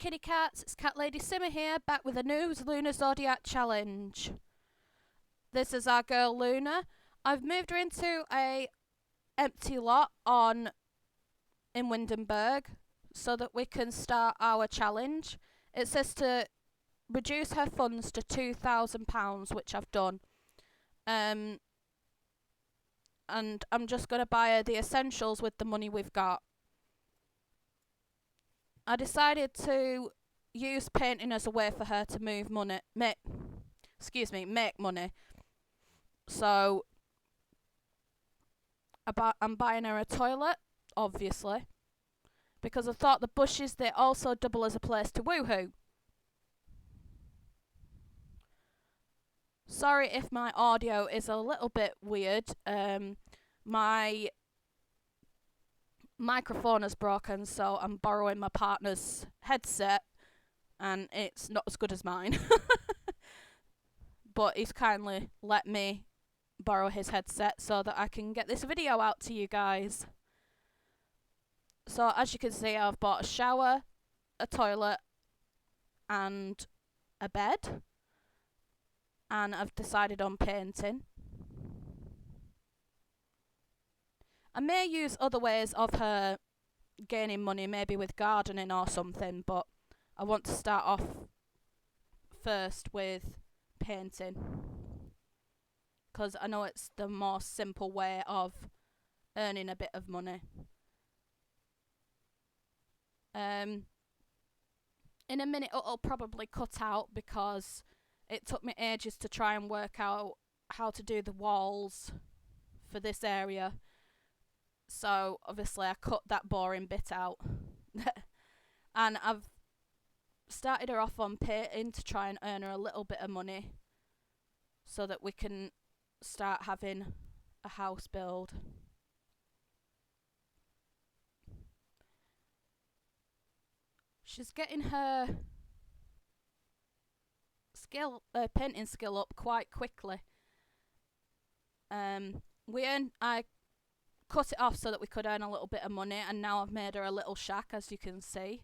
kitty cats, it's Cat Lady Simmer here, back with a new lunar zodiac challenge. This is our girl Luna. I've moved her into a empty lot in Windenburg so that we can start our challenge. It says to reduce her funds to £2,000, which I've done. And I'm just going to buy her the essentials with the money we've got. I decided to use painting as a way for her to make money. So I'm buying her a toilet, obviously, because I thought the bushes, they also double as a place to woohoo. Sorry if my audio is a little bit weird. My microphone is broken, so I'm borrowing my partner's headset, and it's not as good as mine. But he's kindly let me borrow his headset so that I can get this video out to you guys. So as you can see, I've bought a shower, a toilet, and a bed, and I've decided on painting. I may use other ways of her gaining money, maybe with gardening or something, but I want to start off first with painting, because I know it's the more simple way of earning a bit of money. In a minute it'll probably cut out because it took me ages to try and work out how to do the walls for this area. So obviously I cut that boring bit out. And I've started her off on painting to try and earn her a little bit of money so that we can start having a house build. She's getting her painting skill up quite quickly. I cut it off so that we could earn a little bit of money, and now I've made her a little shack, as you can see,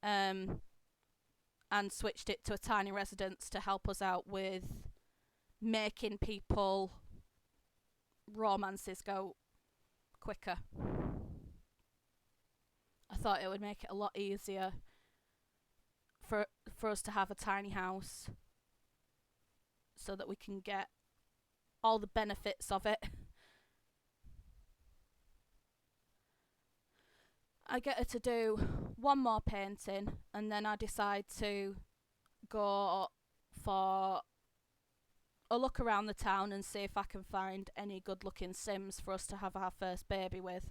and switched it to a tiny residence to help us out with making people romances go quicker. I thought it would make it a lot easier for us to have a tiny house so that we can get all the benefits of it. I get her to do one more painting, and then I decide to go for a look around the town and see if I can find any good looking Sims for us to have our first baby with.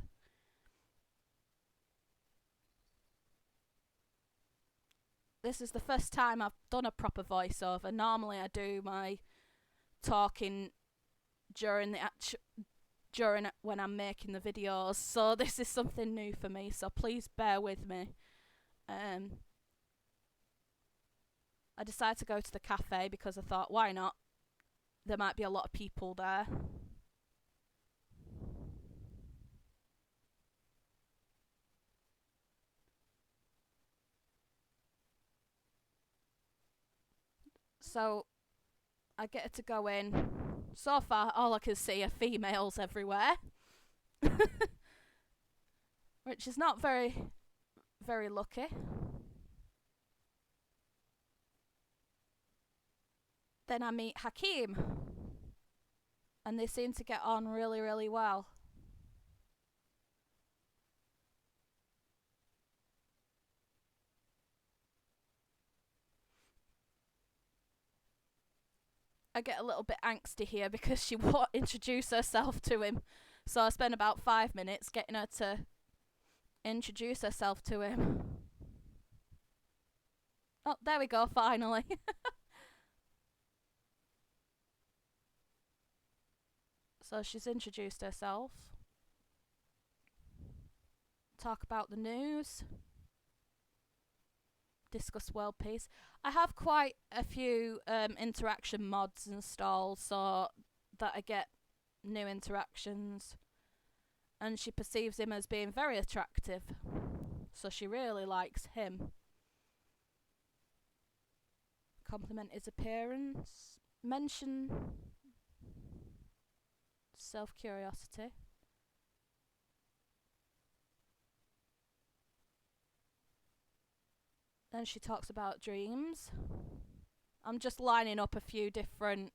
This is the first time I've done a proper voiceover. Normally I do my talking during when I'm making the videos, so this is something new for me, so please bear with me. I decided to go to the cafe because I thought, why not? There might be a lot of people there. So I get her to go in. So far, all I can see are females everywhere, which is not very, very lucky. Then I meet Hakeem, and they seem to get on really, really well. I get a little bit angsty here because she won't introduce herself to him. So I spent about 5 minutes getting her to introduce herself to him. Oh, there we go, finally. So she's introduced herself. Talk about the news. Discuss world peace. I have quite a few interaction mods installed so that I get new interactions, and she perceives him as being very attractive, so she really likes him. Compliment his appearance. Mention self-curiosity. Then she talks about dreams. I'm just lining up a few different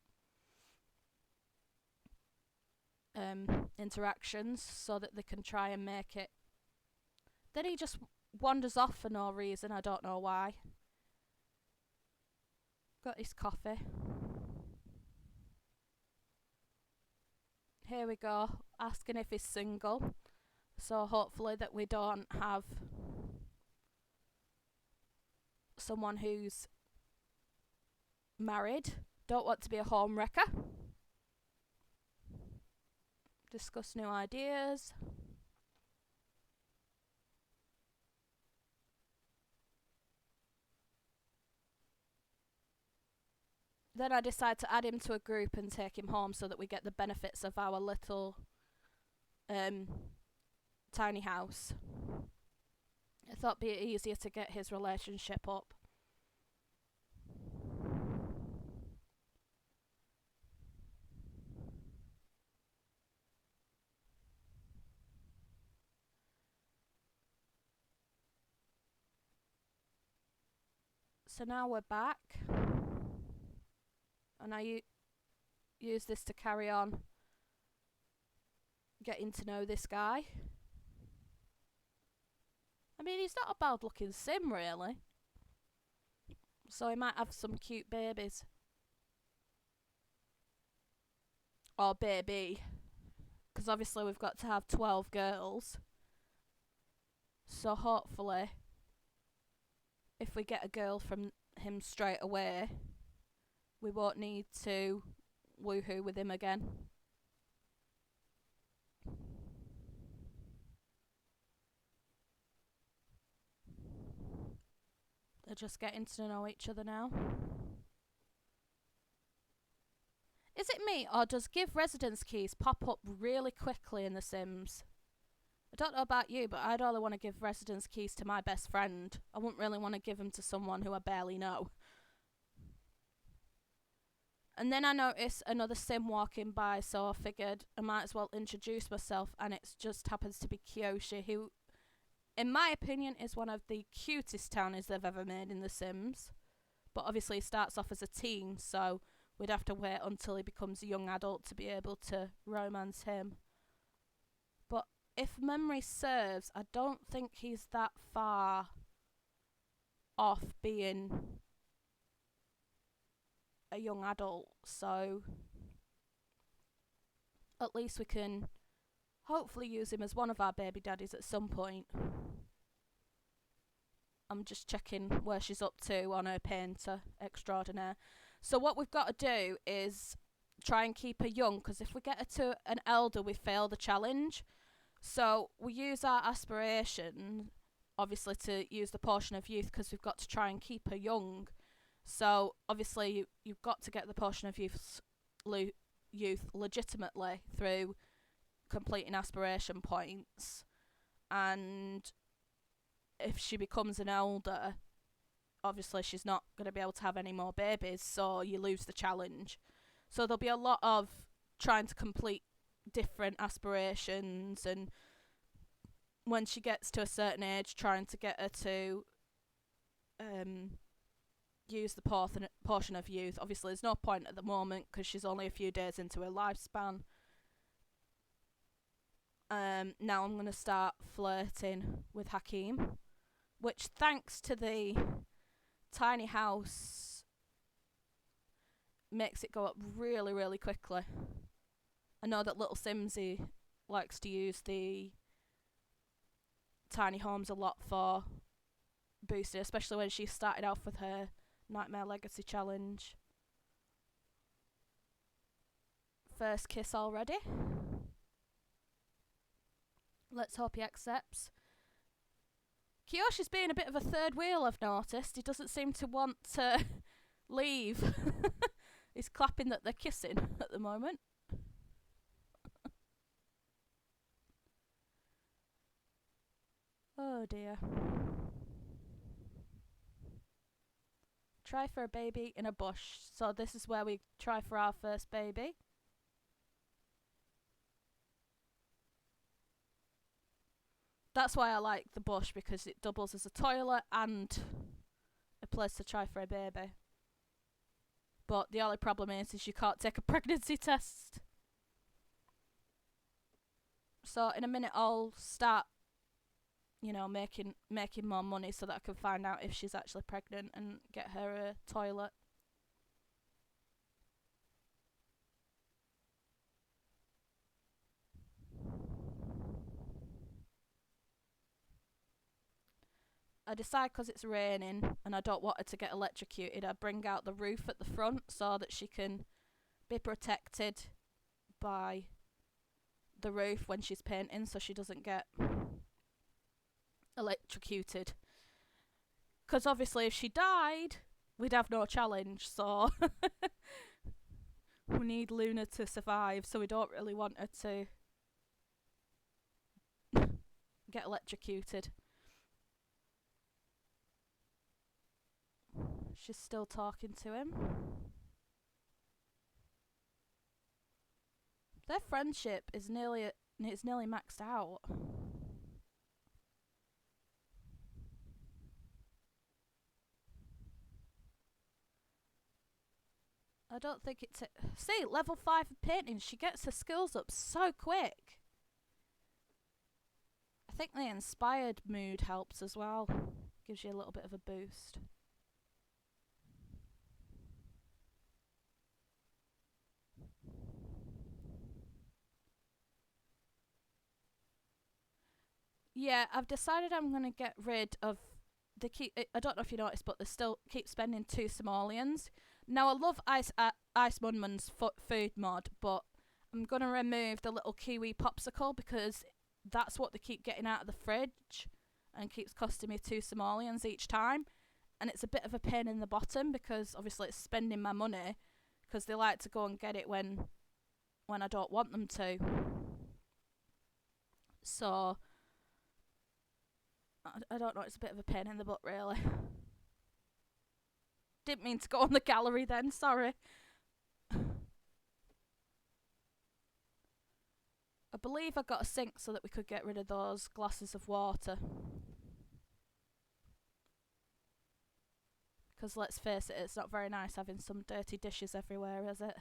interactions so that they can try and make it. Then he just wanders off for no reason. I don't know why. Got his coffee. Here we go, asking if he's single. So hopefully that we don't have someone who's married. Don't want to be a home wrecker. Discuss new ideas. Then I decide to add him to a group and take him home so that we get the benefits of our little tiny house. I thought it'd be easier to get his relationship up. So now we're back. And I use this to carry on getting to know this guy. I mean, he's not a bad looking sim, really. So he might have some cute babies. Or baby. Because obviously we've got to have 12 girls. So hopefully, if we get a girl from him straight away, we won't need to woohoo with him again. They're just getting to know each other now. Is it me, or does give residence keys pop up really quickly in The Sims? I don't know about you, but I'd only want to give residence keys to my best friend. I wouldn't really want to give them to someone who I barely know. And then I noticed another sim walking by, so I figured I might as well introduce myself, and it just happens to be Kyoshi, who, in my opinion, is one of the cutest townies they've ever made in The Sims. But obviously he starts off as a teen, so we'd have to wait until he becomes a young adult to be able to romance him. But if memory serves, I don't think he's that far off being a young adult, so at least we can hopefully use him as one of our baby daddies at some point. I'm just checking where she's up to on her painter extraordinaire. So what we've got to do is try and keep her young, because if we get her to an elder, we fail the challenge. So we use our aspiration, obviously, to use the portion of youth, because we've got to try and keep her young. So obviously you've got to get the portion of youth legitimately through completing aspiration points. And if she becomes an elder, obviously she's not going to be able to have any more babies, so you lose the challenge. So there'll be a lot of trying to complete different aspirations, and when she gets to a certain age, trying to get her to use the portion of youth. Obviously there's no point at the moment because she's only a few days into her lifespan. Now I'm going to start flirting with Hakeem, which, thanks to the tiny house, makes it go up really, really quickly. I know that little Simsy likes to use the tiny homes a lot for boosting, especially when she started off with her Nightmare Legacy challenge. First kiss already. Let's hope he accepts. Kiyoshi's being a bit of a third wheel, I've noticed. He doesn't seem to want to leave. He's clapping that they're kissing at the moment. Oh dear. Try for a baby in a bush. So this is where we try for our first baby. That's why I like the bush, because it doubles as a toilet and a place to try for a baby. But the only problem is you can't take a pregnancy test. So in a minute I'll start, making more money so that I can find out if she's actually pregnant and get her a toilet. I decide, because it's raining and I don't want her to get electrocuted, I bring out the roof at the front so that she can be protected by the roof when she's painting, so she doesn't get electrocuted. Because obviously if she died, we'd have no challenge, so we need Luna to survive, so we don't really want her to get electrocuted. She's still talking to him. Their friendship is nearly maxed out. I don't think it's... See, level 5 of painting, she gets her skills up so quick. I think the inspired mood helps as well. Gives you a little bit of a boost. Yeah, I've decided I'm going to get rid of... I don't know if you noticed, but they still keep spending 2 simoleons. Now, I love Ice Munman's food mod, but I'm going to remove the little kiwi popsicle because that's what they keep getting out of the fridge and keeps costing me 2 simoleons each time. And it's a bit of a pain in the bottom because obviously it's spending my money because they like to go and get it when I don't want them to. So... I don't know, it's a bit of a pain in the butt, really. Didn't mean to go on the gallery then, sorry. I believe I got a sink so that we could get rid of those glasses of water. Because let's face it, it's not very nice having some dirty dishes everywhere, is it?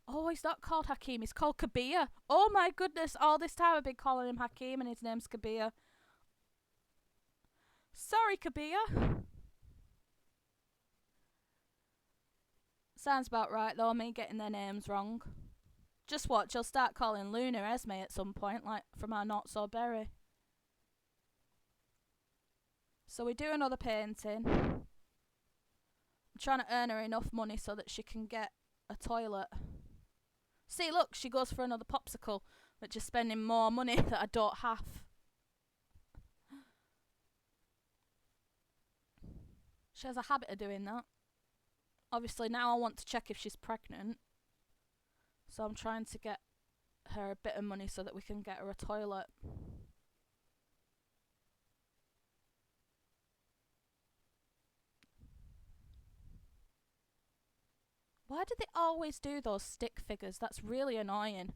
Oh, he's not called Hakim, he's called Kabir. Oh my goodness, all this time I've been calling him Hakim and his name's Kabir. Sorry, Kabir. Sounds about right though, me getting their names wrong. Just watch, I'll start calling Luna Esme at some point, like from our Not So Berry. So we do another painting. I'm trying to earn her enough money so that she can get a toilet. See, look, she goes for another popsicle, which is spending more money that I don't have. She has a habit of doing that. Obviously, now I want to check if she's pregnant. So I'm trying to get her a bit of money so that we can get her a toilet. Why do they always do those stick figures? That's really annoying.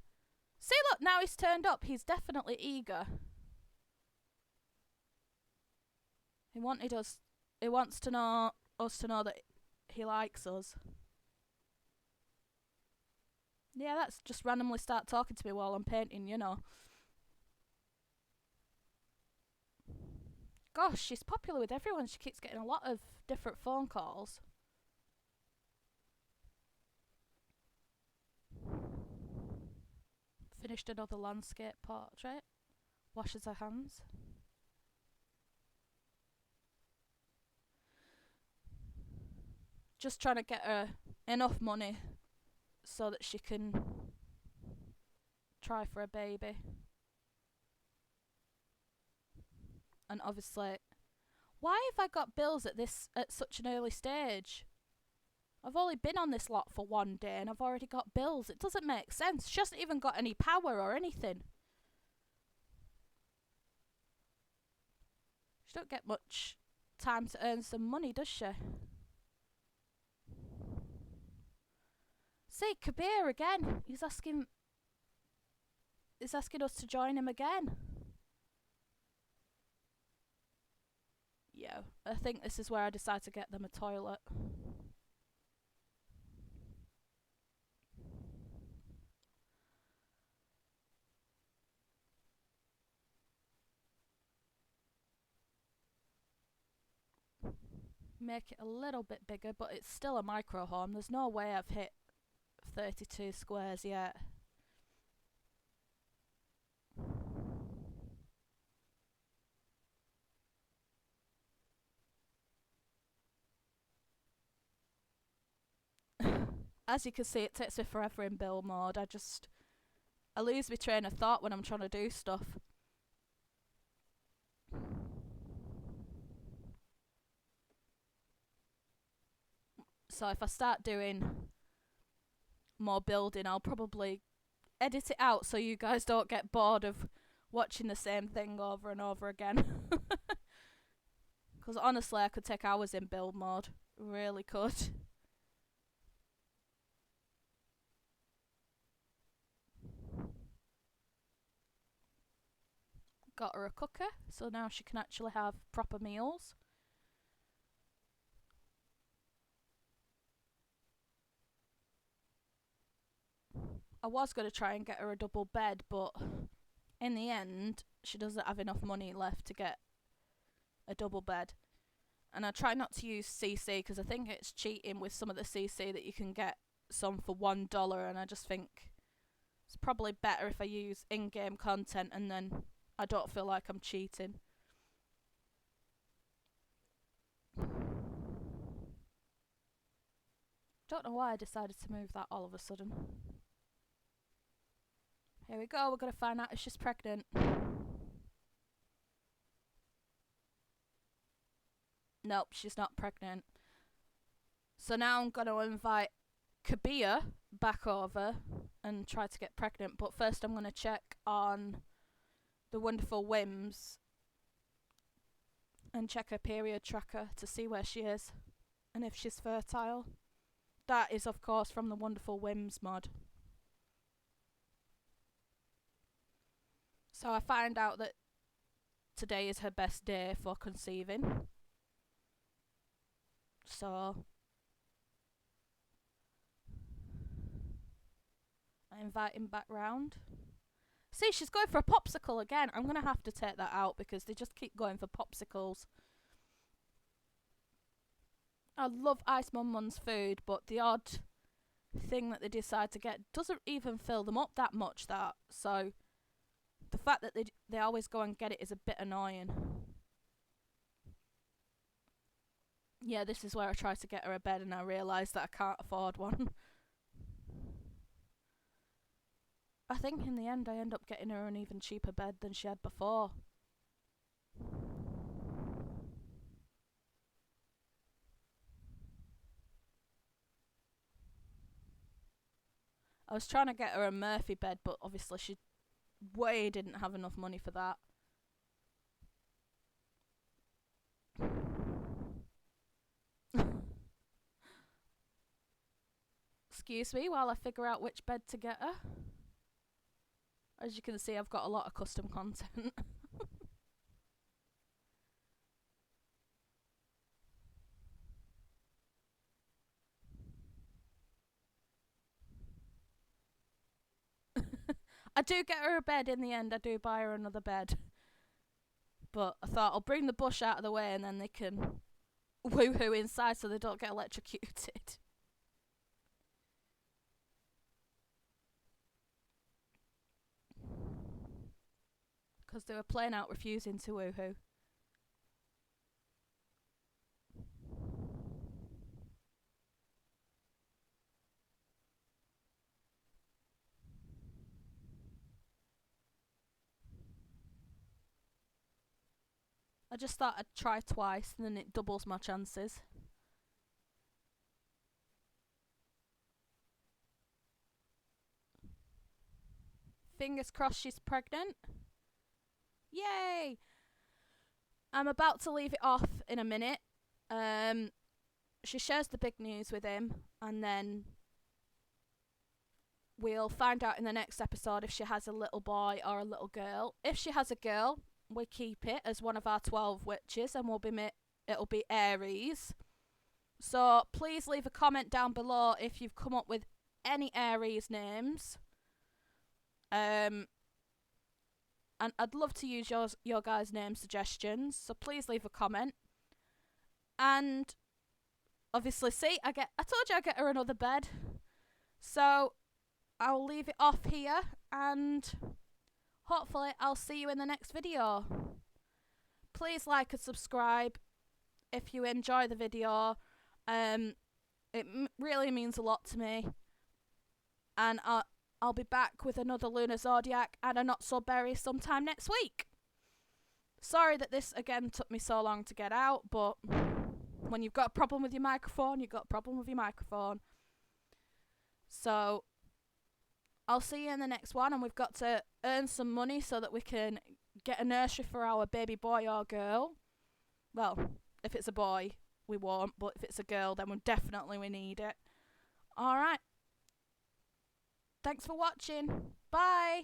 See, look, now he's turned up. He's definitely eager. He wanted us... He wants to know us to know that he likes us. Yeah, that's just randomly start talking to me while I'm painting, you know. Gosh, she's popular with everyone. She keeps getting a lot of different phone calls. Finished another landscape portrait. Washes her hands. Just trying to get her enough money so that she can try for a baby. And obviously, why have I got bills at such an early stage? I've only been on this lot for 1 day and I've already got bills. It doesn't make sense. She hasn't even got any power or anything. She don't get much time to earn some money, does she? See, Kabir again. He's asking us to join him again. Yeah, I think this is where I decide to get them a toilet. Make it a little bit bigger, but it's still a micro home. There's no way I've hit 32 squares yet. As you can see, it takes me forever in build mode. I lose my train of thought when I'm trying to do stuff. So if I start doing more building, I'll probably edit it out so you guys don't get bored of watching the same thing over and over again. Because honestly, I could take hours in build mode. Really could. Got her a cooker, so now she can actually have proper meals. I was going to try and get her a double bed, but in the end, she doesn't have enough money left to get a double bed. And I try not to use CC because I think it's cheating with some of the CC that you can get some for $1, and I just think it's probably better if I use in-game content and then I don't feel like I'm cheating. Don't know why I decided to move that all of a sudden. Here we go, we're going to find out if she's pregnant. Nope, she's not pregnant. So now I'm going to invite Kabir back over and try to get pregnant. But first I'm going to check on the wonderful Whims and check her period tracker to see where she is and if she's fertile. That is, of course, from the wonderful Whims mod. So I find out that today is her best day for conceiving. So I invite him back round. See, she's going for a popsicle again. I'm going to have to take that out because they just keep going for popsicles. I love Ice Mum Mun's food, but the odd thing that they decide to get doesn't even fill them up that much. So the fact that they always go and get it is a bit annoying. Yeah, this is where I try to get her a bed and I realise that I can't afford one. I think in the end I end up getting her an even cheaper bed than she had before. I was trying to get her a Murphy bed, but obviously she didn't have enough money for that. Excuse me while I figure out which bed to get her. As you can see, I've got a lot of custom content. I do get her a bed in the end. I do buy her another bed. But I thought I'll bring the bush out of the way and then they can woohoo inside so they don't get electrocuted. Because they were plain out refusing to woohoo. I just thought I'd try twice and then it doubles my chances. Fingers crossed she's pregnant. Yay! I'm about to leave it off in a minute. She shares the big news with him, and then we'll find out in the next episode if she has a little boy or a little girl. If she has a girl, we keep it as one of our 12 witches, and it'll be Aries. So please leave a comment down below if you've come up with any Aries names. And I'd love to use your guys' name suggestions, so please leave a comment. And obviously, see, I told you I get her another bed. So I'll leave it off here, and hopefully I'll see you in the next video. Please like and subscribe if you enjoy the video. It really means a lot to me. And I'll be back with another lunar zodiac and a not so berry sometime next week. Sorry that this again took me so long to get out, but when you've got a problem with your microphone, you've got a problem with your microphone. So I'll see you in the next one, and we've got to earn some money so that we can get a nursery for our baby boy or girl. Well, if it's a boy, we won't, but if it's a girl, then we need it. Alright. Thanks for watching. Bye.